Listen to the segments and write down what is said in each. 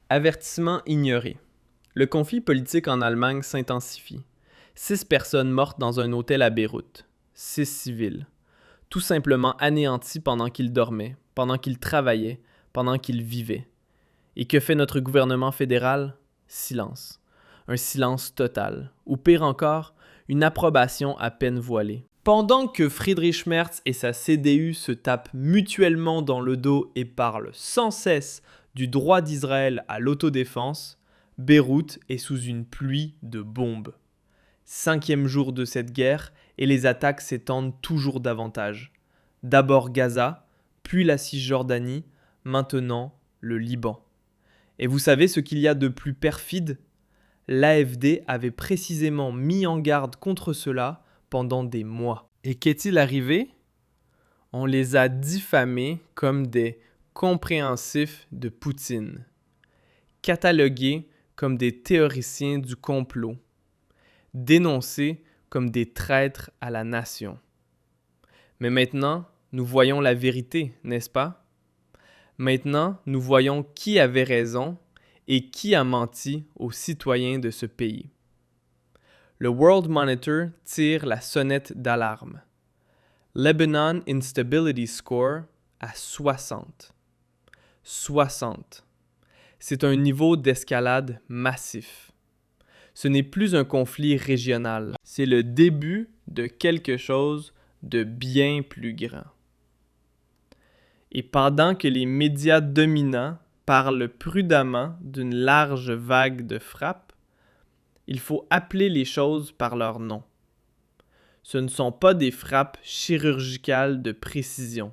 Avertissement ignoré. Le conflit politique en Allemagne s'intensifie. 6 personnes mortes dans un hôtel à Beyrouth. 6 civils. Tout simplement anéantis pendant qu'ils dormaient, pendant qu'ils travaillaient, pendant qu'ils vivaient. Et que fait notre gouvernement fédéral? Silence. Un silence total. Ou pire encore, une approbation à peine voilée. Pendant que Friedrich Merz et sa CDU se tapent mutuellement dans le dos et parlent sans cesse du droit d'Israël à l'autodéfense, Beyrouth est sous une pluie de bombes. 5e jour de cette guerre et les attaques s'étendent toujours davantage. D'abord Gaza, puis la Cisjordanie, maintenant le Liban. Et vous savez ce qu'il y a de plus perfide? L'AfD avait précisément mis en garde contre cela pendant des mois. Et qu'est-il arrivé? On les a diffamés comme des compréhensifs de Poutine, catalogués comme des théoriciens du complot, dénoncés comme des traîtres à la nation. Mais maintenant, nous voyons la vérité, n'est-ce pas? Maintenant, nous voyons qui avait raison et qui a menti aux citoyens de ce pays. Le World Monitor tire la sonnette d'alarme. Lebanon Instability Score à 60. 60. C'est un niveau d'escalade massif. Ce n'est plus un conflit régional. C'est le début de quelque chose de bien plus grand. Et pendant que les médias dominants parlent prudemment d'une large vague de frappes, il faut appeler les choses par leur nom. Ce ne sont pas des frappes chirurgicales de précision.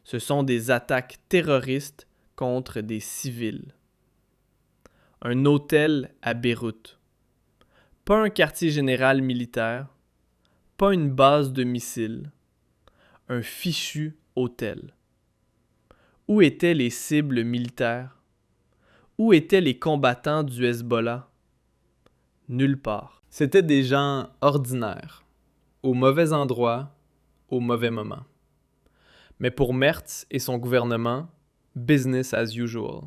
Ce sont des attaques terroristes contre des civils. Un hôtel à Beyrouth. Pas un quartier général militaire, pas une base de missiles. Un fichu hôtel. Où étaient les cibles militaires? Où étaient les combattants du Hezbollah? Nulle part. C'étaient des gens ordinaires, au mauvais endroit, au mauvais moment. Mais pour Merz et son gouvernement, business as usual.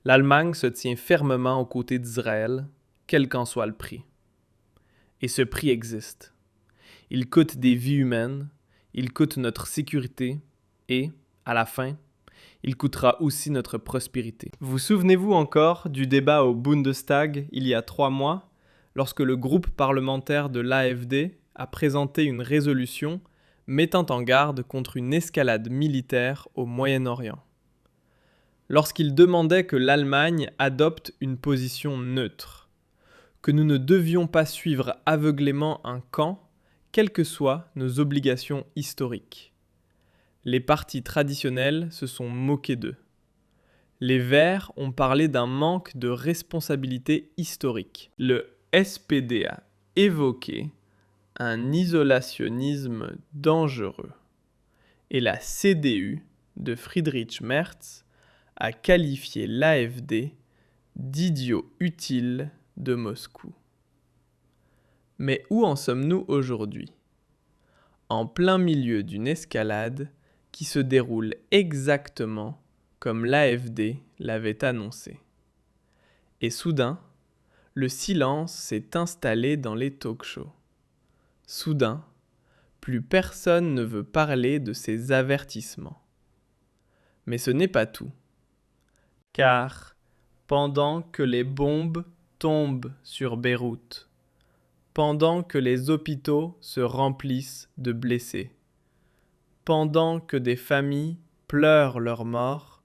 L'Allemagne se tient fermement aux côtés d'Israël, quel qu'en soit le prix. Et ce prix existe. Il coûte des vies humaines, il coûte notre sécurité et, à la fin, il coûtera aussi notre prospérité. Vous souvenez-vous encore du débat au Bundestag il y a 3 mois, lorsque le groupe parlementaire de l'AfD a présenté une résolution mettant en garde contre une escalade militaire au Moyen-Orient. Lorsqu'il demandait que l'Allemagne adopte une position neutre, que nous ne devions pas suivre aveuglément un camp, quelles que soient nos obligations historiques. Les partis traditionnels se sont moqués d'eux. Les Verts ont parlé d'un manque de responsabilité historique. Le SPD a évoqué un isolationnisme dangereux. Et la CDU de Friedrich Merz a qualifié l'AfD d'idiot utile de Moscou. Mais où en sommes-nous aujourd'hui? En plein milieu d'une escalade qui se déroule exactement comme l'AfD l'avait annoncé. Et soudain, le silence s'est installé dans les talk-shows. Soudain, plus personne ne veut parler de ces avertissements. Mais ce n'est pas tout. Car, pendant que les bombes tombent sur Beyrouth, pendant que les hôpitaux se remplissent de blessés, pendant que des familles pleurent leurs morts,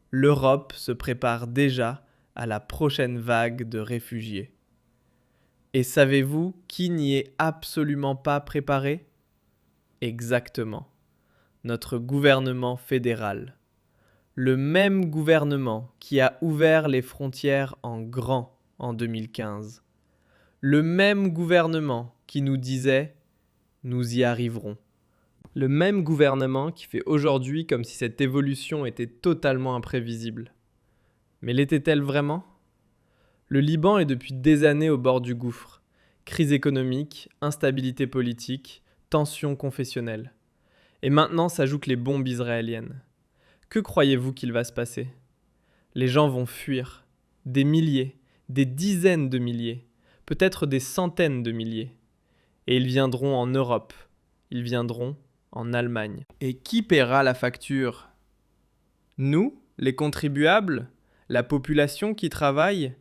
l'Europe se prépare déjà à la prochaine vague de réfugiés. Et savez-vous qui n'y est absolument pas préparé? Exactement, notre gouvernement fédéral. Le même gouvernement qui a ouvert les frontières en grand en 2015. Le même gouvernement qui nous disait « nous y arriverons ». Le même gouvernement qui fait aujourd'hui comme si cette évolution était totalement imprévisible. Mais l'était-elle vraiment? Le Liban est depuis des années au bord du gouffre. Crise économique, instabilité politique, tensions confessionnelles. Et maintenant s'ajoutent les bombes israéliennes. Que croyez-vous qu'il va se passer? Les gens vont fuir. Des milliers, des dizaines de milliers, peut-être des centaines de milliers. Et ils viendront en Europe. Ils viendront en Allemagne. Et qui paiera la facture ? Nous, les contribuables ? La population qui travaille ?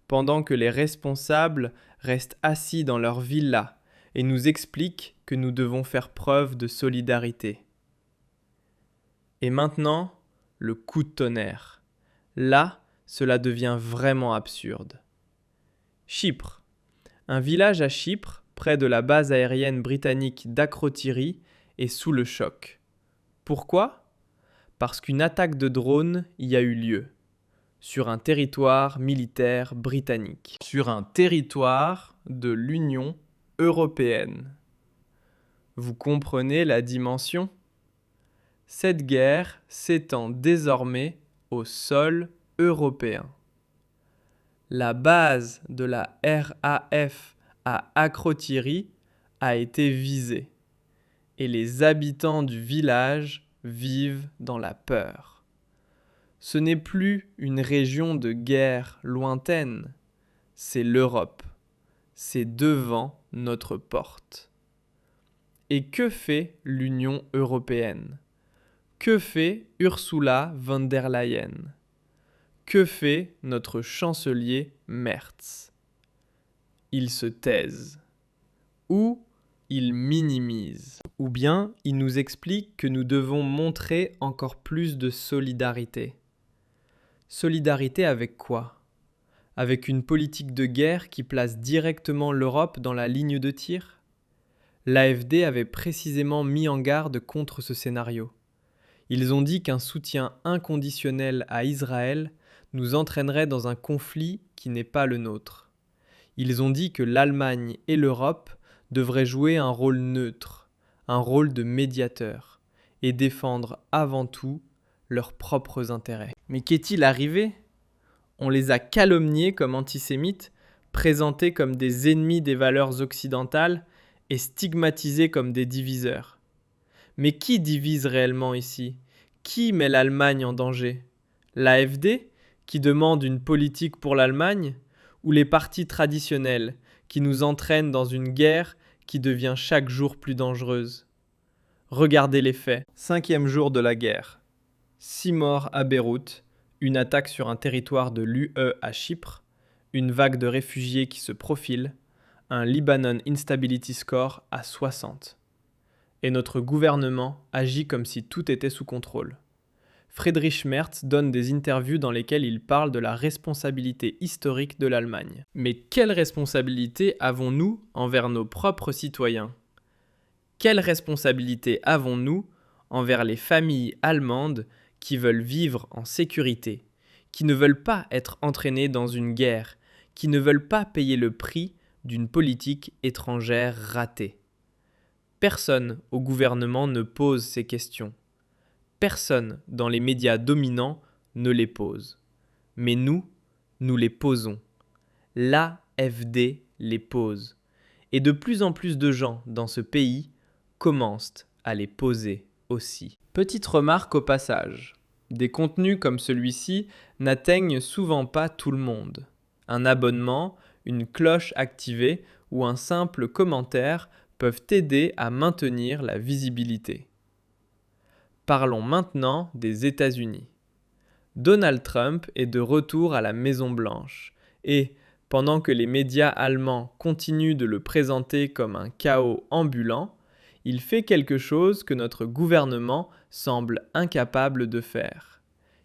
Pendant que les responsables restent assis dans leur villa et nous expliquent que nous devons faire preuve de solidarité. Et maintenant, le coup de tonnerre. Là, cela devient vraiment absurde. Chypre. Un village à Chypre, près de la base aérienne britannique d'Akrotiri, est sous le choc. Pourquoi ? Parce qu'une attaque de drone y a eu lieu. Sur un territoire militaire britannique. Sur un territoire de l'Union européenne. Vous comprenez la dimension ? Cette guerre s'étend désormais au sol européen. La base de la RAF à Akrotiri a été visée et les habitants du village vivent dans la peur. Ce n'est plus une région de guerre lointaine, c'est l'Europe. C'est devant notre porte. Et que fait l'Union européenne ? Que fait Ursula von der Leyen ? Que fait notre chancelier Merz ? Ils se taisent. Ou ils minimisent. Ou bien ils nous expliquent que nous devons montrer encore plus de solidarité. Solidarité avec quoi ? Avec une politique de guerre qui place directement l'Europe dans la ligne de tir ? L'AfD avait précisément mis en garde contre ce scénario. Ils ont dit qu'un soutien inconditionnel à Israël nous entraînerait dans un conflit qui n'est pas le nôtre. Ils ont dit que l'Allemagne et l'Europe devraient jouer un rôle neutre, un rôle de médiateur, et défendre avant tout leurs propres intérêts. Mais qu'est-il arrivé ? On les a calomniés comme antisémites, présentés comme des ennemis des valeurs occidentales et stigmatisés comme des diviseurs. Mais qui divise réellement ici ? Qui met l'Allemagne en danger ? L'AfD, qui demande une politique pour l'Allemagne, ou les partis traditionnels, qui nous entraînent dans une guerre qui devient chaque jour plus dangereuse ? Regardez les faits. 5e jour de la guerre. 6 morts à Beyrouth, une attaque sur un territoire de l'UE à Chypre, une vague de réfugiés qui se profile, un Lebanon Instability Score à 60. Et notre gouvernement agit comme si tout était sous contrôle. Friedrich Merz donne des interviews dans lesquelles il parle de la responsabilité historique de l'Allemagne. Mais quelle responsabilité avons-nous envers nos propres citoyens ? Quelle responsabilité avons-nous envers les familles allemandes qui veulent vivre en sécurité, qui ne veulent pas être entraînées dans une guerre, qui ne veulent pas payer le prix d'une politique étrangère ratée ? Personne au gouvernement ne pose ces questions. Personne dans les médias dominants ne les pose. Mais nous les posons. L'AfD les pose. Et de plus en plus de gens dans ce pays commencent à les poser aussi. Petite remarque au passage. Des contenus comme celui-ci n'atteignent souvent pas tout le monde. Un abonnement, une cloche activée ou un simple commentaire peuvent aider à maintenir la visibilité. Parlons maintenant des États-Unis. Donald Trump est de retour à la Maison-Blanche et, pendant que les médias allemands continuent de le présenter comme un chaos ambulant, il fait quelque chose que notre gouvernement semble incapable de faire.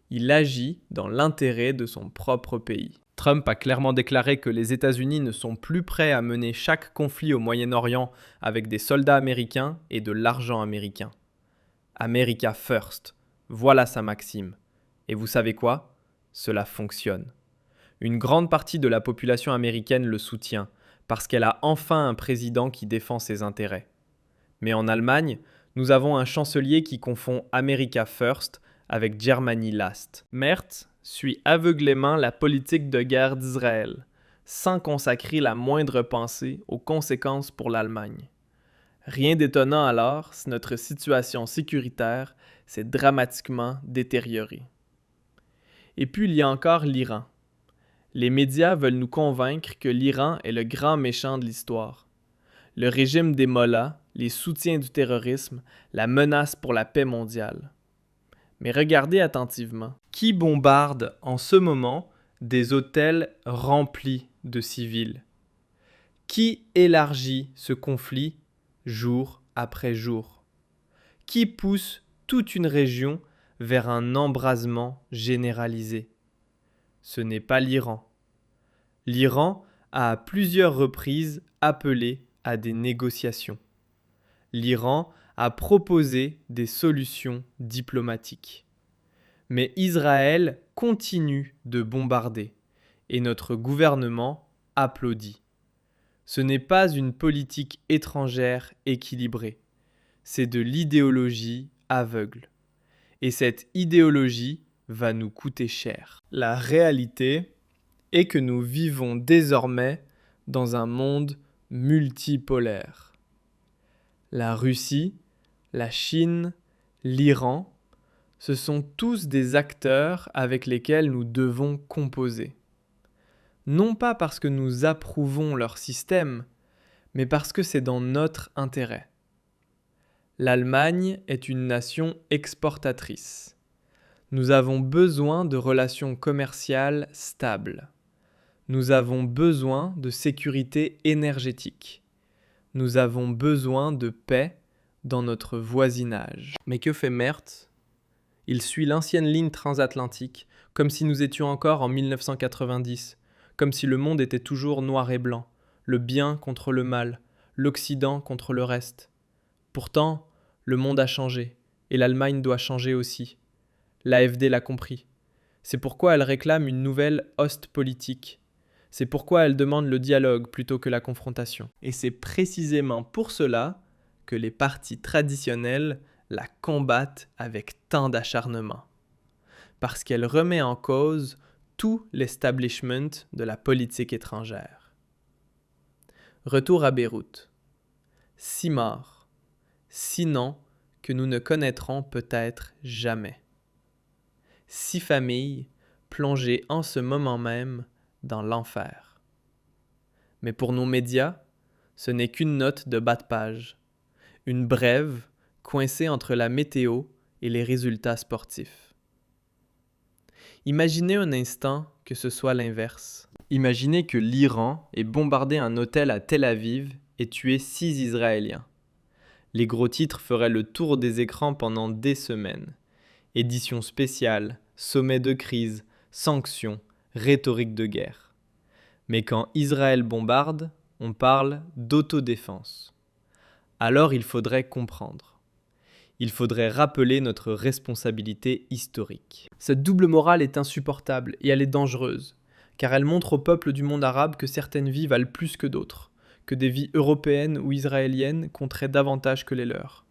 Il agit dans l'intérêt de son propre pays. Trump a clairement déclaré que les États-Unis ne sont plus prêts à mener chaque conflit au Moyen-Orient avec des soldats américains et de l'argent américain. America first, voilà sa maxime. Et vous savez quoi ? Cela fonctionne. Une grande partie de la population américaine le soutient, parce qu'elle a enfin un président qui défend ses intérêts. Mais en Allemagne, nous avons un chancelier qui confond America first avec Germany last. Merz suit aveuglément la politique de guerre d'Israël, sans consacrer la moindre pensée aux conséquences pour l'Allemagne. Rien d'étonnant alors si notre situation sécuritaire s'est dramatiquement détériorée. Et puis il y a encore l'Iran. Les médias veulent nous convaincre que l'Iran est le grand méchant de l'histoire. Le régime des mollahs, les soutiens du terrorisme, la menace pour la paix mondiale. Mais regardez attentivement. Qui bombarde en ce moment des hôtels remplis de civils? Qui élargit ce conflit jour après jour? Qui pousse toute une région vers un embrasement généralisé? Ce n'est pas l'Iran. L'Iran a à plusieurs reprises appelé à des négociations. L'Iran a proposé des solutions diplomatiques. Mais Israël continue de bombarder et notre gouvernement applaudit. Ce n'est pas une politique étrangère équilibrée, c'est de l'idéologie aveugle. Et cette idéologie va nous coûter cher. La réalité est que nous vivons désormais dans un monde multipolaire. La Russie, la Chine, l'Iran, ce sont tous des acteurs avec lesquels nous devons composer. Non pas parce que nous approuvons leur système, mais parce que c'est dans notre intérêt. L'Allemagne est une nation exportatrice. Nous avons besoin de relations commerciales stables. Nous avons besoin de sécurité énergétique. Nous avons besoin de paix dans notre voisinage. Mais que fait Merz? Il suit l'ancienne ligne transatlantique, comme si nous étions encore en 1990, comme si le monde était toujours noir et blanc, le bien contre le mal, l'Occident contre le reste. Pourtant, le monde a changé, et l'Allemagne doit changer aussi. L'AfD l'a compris. C'est pourquoi elle réclame une nouvelle Ostpolitik. C'est pourquoi elle demande le dialogue plutôt que la confrontation. Et c'est précisément pour cela que les partis traditionnels la combattent avec tant d'acharnement. Parce qu'elle remet en cause tout l'establishment de la politique étrangère. Retour à Beyrouth. 6 morts. 6 noms que nous ne connaîtrons peut-être jamais. 6 familles plongées en ce moment même dans l'enfer. Mais pour nos médias, ce n'est qu'une note de bas de page, une brève coincée entre la météo et les résultats sportifs. Imaginez un instant que ce soit l'inverse. Imaginez que l'Iran ait bombardé un hôtel à Tel Aviv et tué 6 Israéliens. Les gros titres feraient le tour des écrans pendant des semaines. Édition spéciale, sommet de crise, sanctions, rhétorique de guerre. Mais quand Israël bombarde, on parle d'autodéfense. Alors il faudrait comprendre. Il faudrait rappeler notre responsabilité historique. Cette double morale est insupportable et elle est dangereuse, car elle montre au peuple du monde arabe que certaines vies valent plus que d'autres, que des vies européennes ou israéliennes compteraient davantage que les leurs.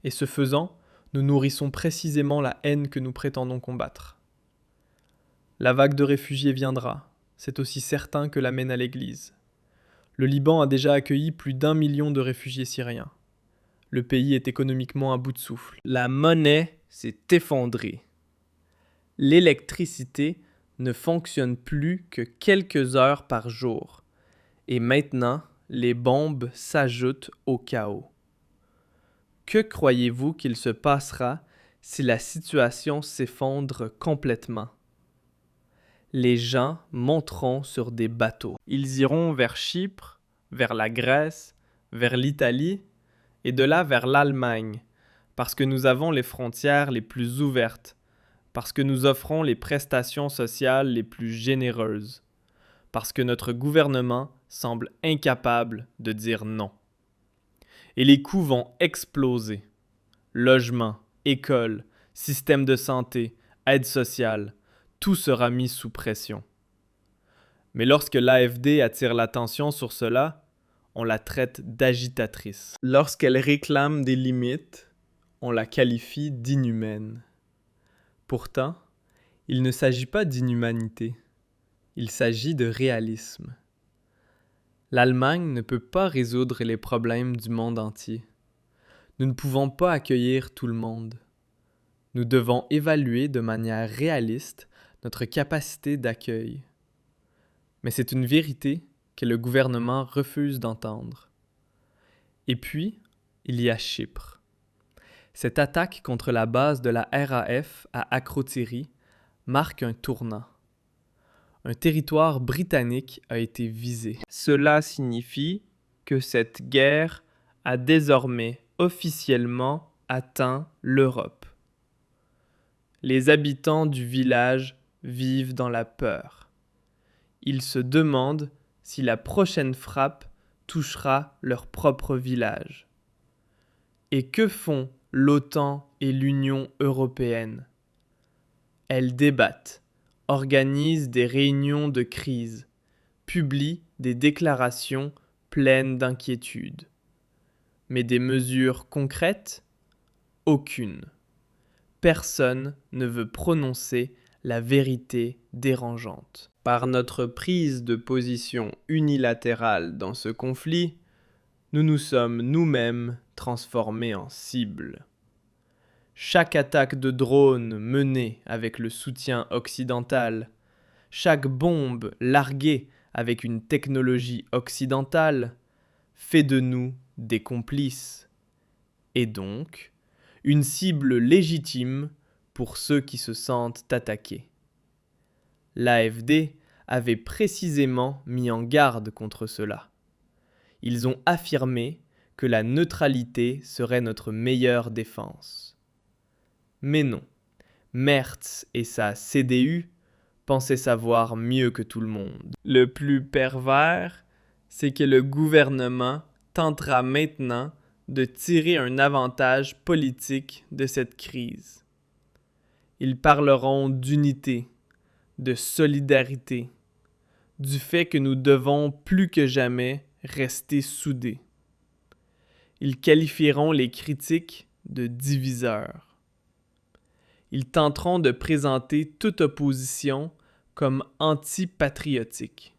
Et ce faisant, nous nourrissons précisément la haine que nous prétendons combattre. La vague de réfugiés viendra, c'est aussi certain que l'amène à l'Église. Le Liban a déjà accueilli plus d'1 million de réfugiés syriens. Le pays est économiquement à bout de souffle. La monnaie s'est effondrée. L'électricité ne fonctionne plus que quelques heures par jour. Et maintenant, les bombes s'ajoutent au chaos. Que croyez-vous qu'il se passera si la situation s'effondre complètement? Les gens monteront sur des bateaux. Ils iront vers Chypre, vers la Grèce, vers l'Italie et de là vers l'Allemagne, parce que nous avons les frontières les plus ouvertes, parce que nous offrons les prestations sociales les plus généreuses, parce que notre gouvernement semble incapable de dire non. Et les coûts vont exploser. Logement, école, système de santé, aide sociale, tout sera mis sous pression. Mais lorsque l'AfD attire l'attention sur cela, on la traite d'agitatrice. Lorsqu'elle réclame des limites, on la qualifie d'inhumaine. Pourtant, il ne s'agit pas d'inhumanité, il s'agit de réalisme. L'Allemagne ne peut pas résoudre les problèmes du monde entier. Nous ne pouvons pas accueillir tout le monde. Nous devons évaluer de manière réaliste notre capacité d'accueil. Mais c'est une vérité que le gouvernement refuse d'entendre. Et puis, il y a Chypre. Cette attaque contre la base de la RAF à Akrotiri marque un tournant. Un territoire britannique a été visé. Cela signifie que cette guerre a désormais officiellement atteint l'Europe. Les habitants du village vivent dans la peur. Ils se demandent si la prochaine frappe touchera leur propre village. Et que font l'OTAN et l'Union européenne? Elles débattent, organisent des réunions de crise, publient des déclarations pleines d'inquiétude. Mais des mesures concrètes? Aucune. Personne ne veut prononcer la vérité dérangeante. Par notre prise de position unilatérale dans ce conflit, nous nous sommes nous-mêmes transformés en cibles. Chaque attaque de drone menée avec le soutien occidental, chaque bombe larguée avec une technologie occidentale, fait de nous des complices, et donc une cible légitime pour ceux qui se sentent attaqués. L'AfD avait précisément mis en garde contre cela. Ils ont affirmé que la neutralité serait notre meilleure défense. Mais non, Merz et sa CDU pensaient savoir mieux que tout le monde. Le plus pervers, c'est que le gouvernement tentera maintenant de tirer un avantage politique de cette crise. Ils parleront d'unité, de solidarité, du fait que nous devons plus que jamais rester soudés. Ils qualifieront les critiques de diviseurs. Ils tenteront de présenter toute opposition comme antipatriotique.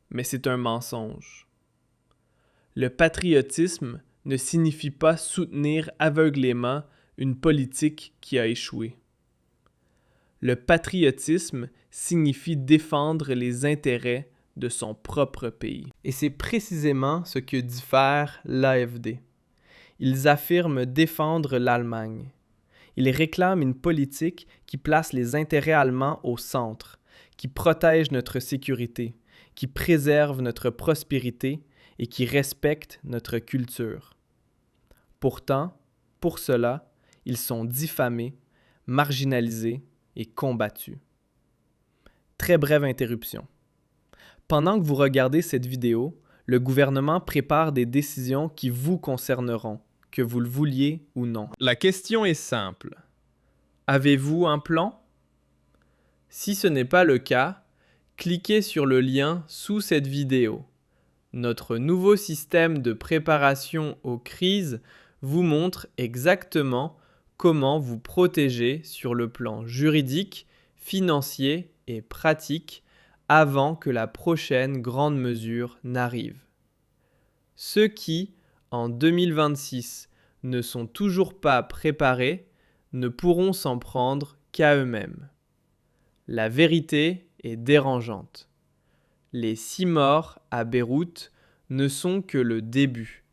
Mais c'est un mensonge. Le patriotisme ne signifie pas soutenir aveuglément une politique qui a échoué. Le patriotisme signifie défendre les intérêts de son propre pays. Et c'est précisément ce que dit faire l'AfD. Ils affirment défendre l'Allemagne. Ils réclament une politique qui place les intérêts allemands au centre, qui protège notre sécurité, qui préserve notre prospérité et qui respecte notre culture. Pourtant, pour cela, ils sont diffamés, marginalisés et combattus. Très brève interruption. Pendant que vous regardez cette vidéo, le gouvernement prépare des décisions qui vous concerneront, que vous le vouliez ou non. La question est simple. Avez-vous un plan? Si ce n'est pas le cas, cliquez sur le lien sous cette vidéo. Notre nouveau système de préparation aux crises vous montre exactement comment vous protéger sur le plan juridique, financier et pratique avant que la prochaine grande mesure n'arrive. Ceux qui, en 2026, ne sont toujours pas préparés ne pourront s'en prendre qu'à eux-mêmes. La vérité est dérangeante. Les 6 morts à Beyrouth ne sont que le début.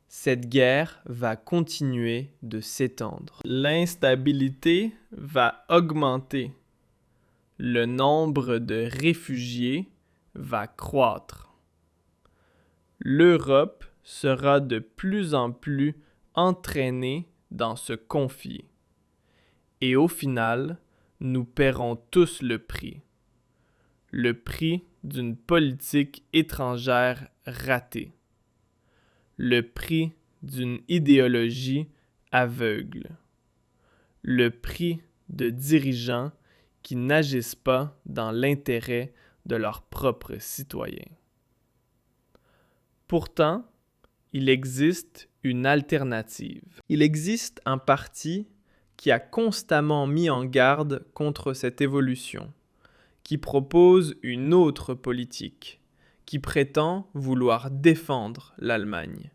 Cette guerre va continuer de s'étendre. L'instabilité va augmenter. Le nombre de réfugiés va croître. L'Europe sera de plus en plus entraînée dans ce conflit. Et au final, nous paierons tous le prix. Le prix d'une politique étrangère ratée. Le prix d'une idéologie aveugle. Le prix de dirigeants qui n'agissent pas dans l'intérêt de leurs propres citoyens. Pourtant, il existe une alternative. Il existe un parti qui a constamment mis en garde contre cette évolution, qui propose une autre politique, qui prétend vouloir défendre l'Allemagne.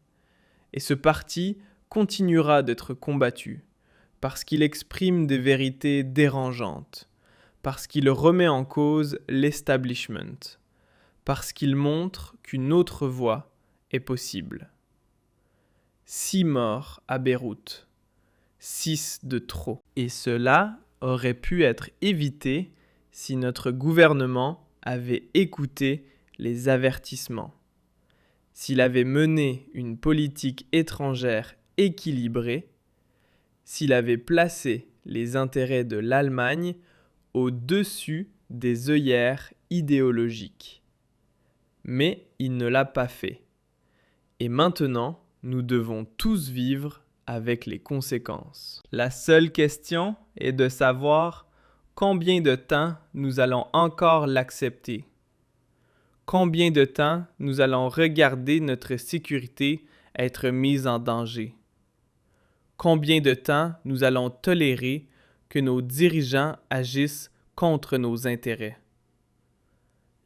Et ce parti continuera d'être combattu, parce qu'il exprime des vérités dérangeantes, parce qu'il remet en cause l'establishment, parce qu'il montre qu'une autre voie est possible. 6 morts à Beyrouth, 6 de trop. Et cela aurait pu être évité si notre gouvernement avait écouté les avertissements, s'il avait mené une politique étrangère équilibrée, s'il avait placé les intérêts de l'Allemagne au-dessus des œillères idéologiques. Mais il ne l'a pas fait. Et maintenant, nous devons tous vivre avec les conséquences. La seule question est de savoir combien de temps nous allons encore l'accepter. Combien de temps nous allons regarder notre sécurité être mise en danger. Combien de temps nous allons tolérer que nos dirigeants agissent contre nos intérêts.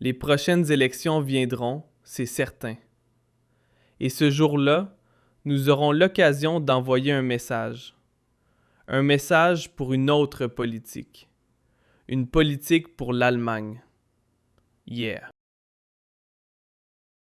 Les prochaines élections viendront, c'est certain. Et ce jour-là, nous aurons l'occasion d'envoyer un message. Un message pour une autre politique. Une politique pour l'Allemagne. Yeah.